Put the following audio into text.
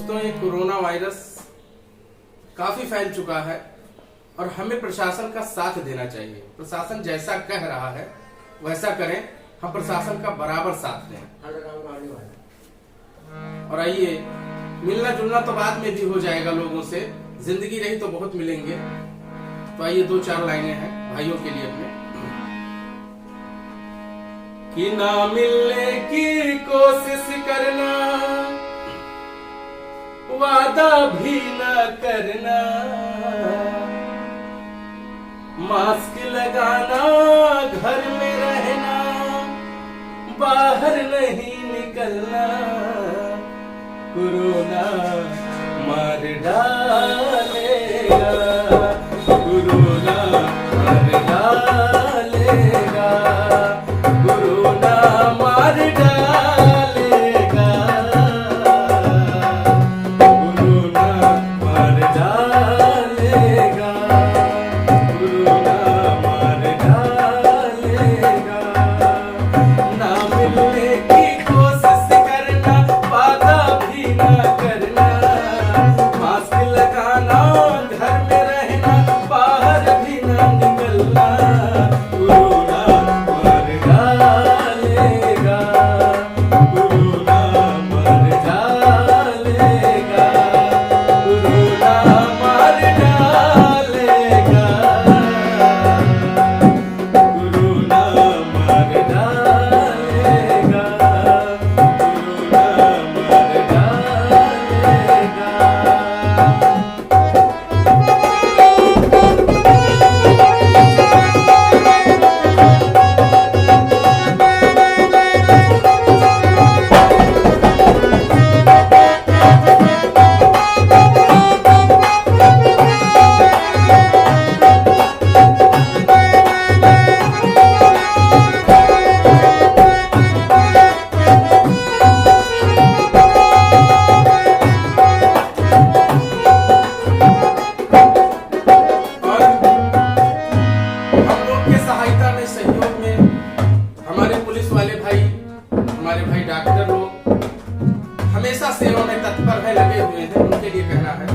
दोस्तों, ये corona virus काफी फैल चुका है और हमें प्रशासन का साथ देना चाहिए। प्रशासन जैसा कह रहा है वैसा करें, हम प्रशासन का बराबर साथ दें। और आइए, मिलना जुलना तो बाद में भी हो जाएगा लोगों से, जिंदगी रही तो बहुत मिलेंगे। तो आइए, 2-4 लाइनें हैं भाइयों के लिए अपने। कि ना मिलने की कोशिश करना, वादा भी न करना, मास्क लगाना, घर में रहना, बाहर नहीं निकलना, कोरोना मार डालेगा, कोरोना मार डालेगा, कोरोना मार डालेगा, कोरोना मार डालेगा, कोरोना मार डालेगा। ना मिलने की कोशिश करना, वादा भी न करना, मास्क लगाना, घर में रहना, बाहर भी न निकलना, कोरोना मार डालेगा, कोरोना मार डालेगा, कोरोना मार डालेगा, कोरोना मार डालेगा, कोरोना मार डालेगा। और हम लोग के सहायता में, सहयोग में हमारे पुलिस वाले भाई, हमारे भाई डॉक्टर लोग हमेशा सेवा में तत्पर है, लगे हुए हैं। उनके लिए कहना है